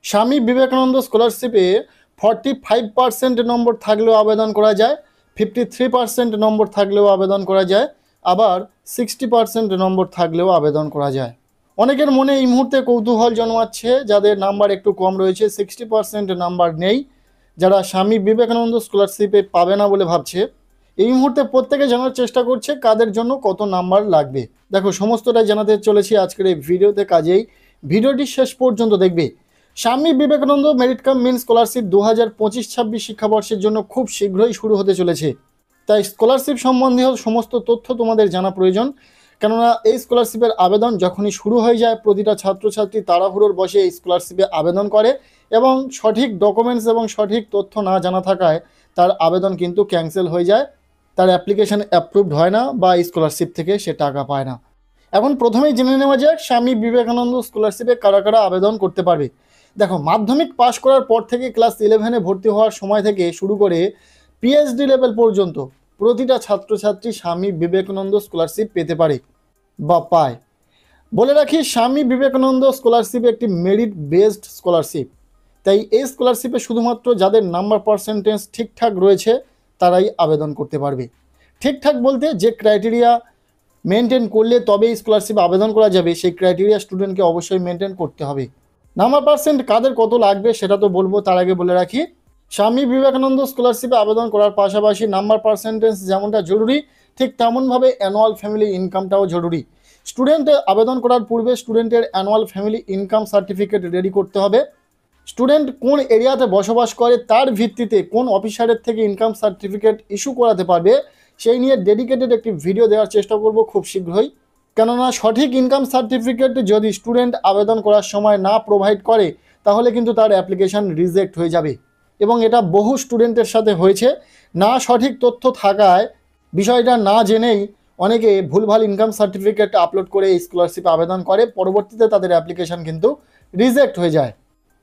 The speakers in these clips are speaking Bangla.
স্বামী বিবেকানন্দ স্কলারশিপে 45% নম্বর থাকলেও আবেদন করা যায়, 53% নম্বর থাকলেও আবেদন করা যায়, আবার 60% নম্বর থাকলেও আবেদন করা যায়। অনেকের মনে এই মুহূর্তে কৌতূহল জন্মাচ্ছে, যাদের নাম্বার একটু কম রয়েছে, 60% নাম্বার নেই, যারা স্বামী বিবেকানন্দ স্কলারশিপে পাবে না বলে ভাবছে, এই মুহূর্তে প্রত্যেকে জানার চেষ্টা করছে কাদের জন্য কত নাম্বার লাগবে। দেখো, সমস্তটাই জানাতে চলেছি আজকের এই ভিডিওতে, কাজেই ভিডিওটি শেষ পর্যন্ত দেখবে। Swami Vivekananda merit cum means scholarship 2025-26 শিক্ষাবর্ষের জন্য খুব শীঘ্রই শুরু হতে চলেছে। তাই স্কলারশিপ সম্বন্ধীয় সমস্ত তথ্য তোমাদের জানা প্রয়োজন, কেননা এই স্কলারশিপের আবেদন যখনই শুরু হয়ে যায় প্রতিটা ছাত্রছাত্রী তাড়াহুড়োর বসে এই স্কলারশিপে আবেদন করে এবং সঠিক ডকুমেন্টস এবং সঠিক তথ্য না জানা থাকায় তার আবেদন কিন্তু ক্যান্সেল হয়ে যায়, তার অ্যাপ্লিকেশন অ্যাপ্রুভড হয় না বা এই স্কলারশিপ থেকে সে টাকা পায় না। এখন প্রথমেই জেনে নেওয়া যাক স্বামী বিবেকানন্দ স্কলারশিপে কারা কারা আবেদন করতে পারবে। দেখো, মাধ্যমিক পাশ করার পর থেকে ক্লাস 11-এ ভর্তি হওয়ার সময় থেকে শুরু করে পিএইচডি লেভেল পর্যন্ত প্রতিটা ছাত্রছাত্রী স্বামী বিবেকানন্দ স্কলারশিপ পেতে পারে বা পায়। বলে রাখি, স্বামী বিবেকানন্দ স্কলারশিপ একটি মেরিট বেসড স্কলারশিপ, তাই এই স্কলারশিপে শুধুমাত্র যাদের নাম্বার পার্সেন্টেজ ঠিকঠাক রয়েছে তারাই আবেদন করতে পারবে। ঠিকঠাক বলতে যে ক্রাইটেরিয়া মেনটেন করলে তবে এই স্কলারশিপ আবেদন করা যাবে, সেই ক্রাইটেরিয়া স্টুডেন্টকে অবশ্যই মেনটেন করতে হবে। নাম্বার পার্সেন্ট কাদের কত লাগবে সেটা তো বলবো, তার আগে বলে রাখি স্বামী বিবেকানন্দ স্কলারশিপে আবেদন করার পাশাপাশি নাম্বার পার্সেন্টেজ যেমনটা জরুরি, ঠিক তেমনভাবে অ্যানুয়াল ফ্যামিলি ইনকামটাও জরুরি। স্টুডেন্ট আবেদন করার পূর্বে স্টুডেন্টের annual family income certificate ready করতে হবে। স্টুডেন্ট কোন এরিয়াতে বসবাস করে তার ভিত্তিতে কোন অফিসারের থেকে ইনকাম সার্টিফিকেট ইস্যু করাতে পারবে সেই নিয়ে ডেডিকেটেড একটি ভিডিও দেওয়ার চেষ্টা করব খুব শীঘ্রই। কেননা সঠিক ইনকাম সার্টিফিকেট যদি স্টুডেন্ট আবেদন করার সময় না প্রোভাইড করে তাহলে কিন্তু তার অ্যাপ্লিকেশন রিজেক্ট হয়ে যাবে, এবং এটা বহু স্টুডেন্টের সাথে হয়েছে। না সঠিক তথ্য থাকায়, বিষয়টা না জেনেই অনেকে ভুলভাল ইনকাম সার্টিফিকেট আপলোড করে এই স্কলারশিপ আবেদন করে, পরবর্তীতে তাদের অ্যাপ্লিকেশন কিন্তু রিজেক্ট হয়ে যায়।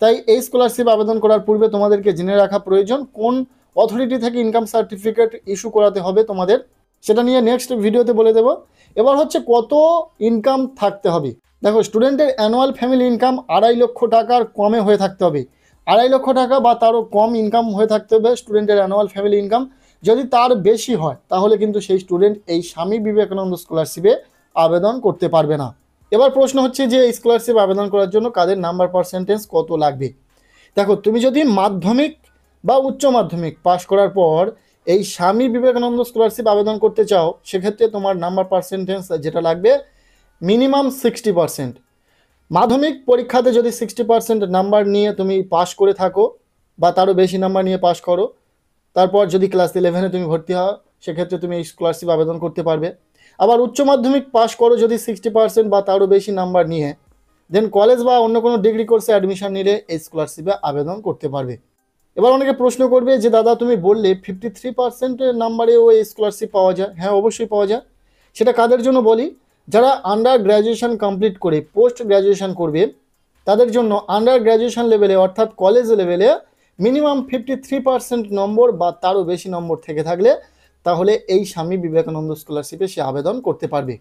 তাই এই স্কলারশিপ আবেদন করার পূর্বে তোমাদেরকে জেনে রাখা প্রয়োজন কোন অথরিটি থেকে ইনকাম সার্টিফিকেট ইস্যু করাতে হবে তোমাদের, সেটা নিয়ে নেক্সট ভিডিওতে বলে দেবো। এবার হচ্ছে কত ইনকাম থাকতে হবে। দেখো, স্টুডেন্টের অ্যানুয়াল ফ্যামিলি ইনকাম 2.5 লক্ষ টাকার কমে হয়ে থাকতে হবে। 2.5 লক্ষ টাকা বা তারও কম ইনকাম হয়ে থাকতে হবে স্টুডেন্টের অ্যানুয়াল ফ্যামিলি ইনকাম। যদি তার বেশি হয় তাহলে কিন্তু সেই স্টুডেন্ট এই স্বামী বিবেকানন্দ স্কলারশিপে আবেদন করতে পারবে না। এবার প্রশ্ন হচ্ছে যে এই স্কলারশিপ আবেদন করার জন্য কাদের নাম্বার পার্সেন্টেজ কত লাগবে। দেখো, তুমি যদি মাধ্যমিক বা উচ্চ মাধ্যমিক পাশ করার পর এই স্বামী বিবেকানন্দ স্কলারশিপ আবেদন করতে চাও, সেক্ষেত্রে তোমার নাম্বার পার্সেন্টেজ যেটা লাগবে মিনিমাম 60%। মাধ্যমিক পরীক্ষাতে যদি 60% নাম্বার নিয়ে তুমি পাশ করে থাকো বা তারও বেশি নাম্বার নিয়ে পাশ করো, তারপর যদি ক্লাস 11-এ তুমি ভর্তি হও, সেক্ষেত্রে তুমি এই স্কলারশিপ আবেদন করতে পারবে। আবার উচ্চ মাধ্যমিক পাশ করো যদি 60% বা তারও বেশি নাম্বার নিয়ে, দেন কলেজ বা অন্য কোনো ডিগ্রি কোর্সে অ্যাডমিশন নিলে এই স্কলারশিপে আবেদন করতে পারবে। এবার অনেকে প্রশ্ন করবে যে দাদা তুমি বললে 53% নাম্বারেও এই স্কলারশিপ পাওয়া যায়। হ্যাঁ, অবশ্যই পাওয়া যায়। সেটা কাদের জন্য বলি, যারা আন্ডার গ্র্যাজুয়েশন কমপ্লিট করে পোস্ট গ্র্যাজুয়েশন করবে তাদের জন্য আন্ডার গ্র্যাজুয়েশন লেভেলে অর্থাৎ কলেজ লেভেলে মিনিমাম 53% নম্বর বা তারও বেশি নম্বর থেকে থাকলে তাহলে এই স্বামী বিবেকানন্দ স্কলারশিপে সে আবেদন করতে পারবে।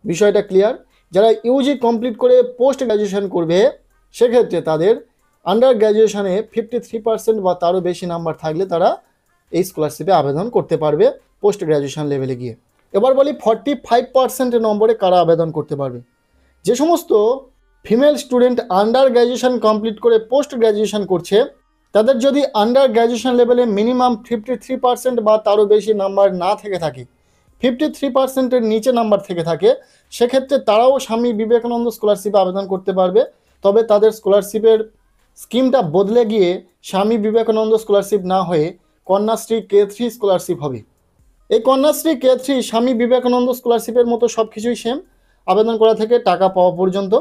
বিষয়টা ক্লিয়ার। যারা ইউজি কমপ্লিট করে পোস্ট গ্র্যাজুয়েশন করবে সেক্ষেত্রে তাদের আন্ডার গ্র্যাজুয়েশনে 53% বা তারও বেশি নাম্বার থাকলে তারা এই স্কলারশিপে আবেদন করতে পারবে পোস্ট গ্র্যাজুয়েশন লেভেলে গিয়ে। এবার বলি 45% নম্বরে কারা আবেদন করতে পারবে। যে সমস্ত female student under graduation complete করে পোস্ট গ্র্যাজুয়েশন করছে তাদের যদি আন্ডার গ্র্যাজুয়েশন লেভেলে মিনিমাম 53% বা তারও বেশি নাম্বার না থেকে থাকে, 53%-এর নিচে নাম্বার থেকে থাকে, সেক্ষেত্রে তারাও স্বামী বিবেকানন্দ স্কলারশিপে আবেদন করতে পারবে। তবে তাদের স্কলারশিপের স্কিমটা বদলে গিয়ে স্বামী বিবেকানন্দ স্কলারশিপ না হয়ে কন্যাশ্রী K3 স্কলারশিপ হবে। এই কন্যাশ্রী K3 স্বামী বিবেকানন্দ স্কলারশিপের মতো সব কিছুই সেম, আবেদন করা থেকে টাকা পাওয়া পর্যন্ত।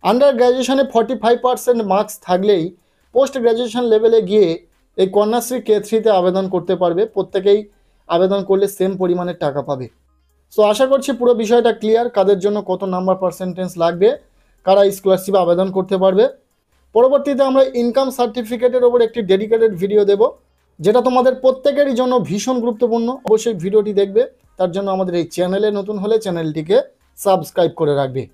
আন্ডার গ্র্যাজুয়েশনে 45% মার্কস থাকলেই পোস্ট গ্র্যাজুয়েশন লেভেলে গিয়ে এই কন্যাশ্রী K3-তে আবেদন করতে পারবে। প্রত্যেকেই আবেদন করলে সেম পরিমাণের টাকা পাবে। সো আশা করছি পুরো বিষয়টা ক্লিয়ার, কাদের জন্য কত নাম্বার পার্সেন্টেজ লাগবে, কারা স্কলারশিপে আবেদন করতে পারবে। পরবর্তীতে আমরা ইনকাম সার্টিফিকেটের ওপর একটি ডেডিকেটেড ভিডিও দেব, যেটা তোমাদের প্রত্যেকেরই জন্য ভীষণ গুরুত্বপূর্ণ। অবশ্যই ভিডিওটি দেখবে, তার জন্য আমাদের এই চ্যানেলে নতুন হলে চ্যানেলটিকে সাবস্ক্রাইব করে রাখবে।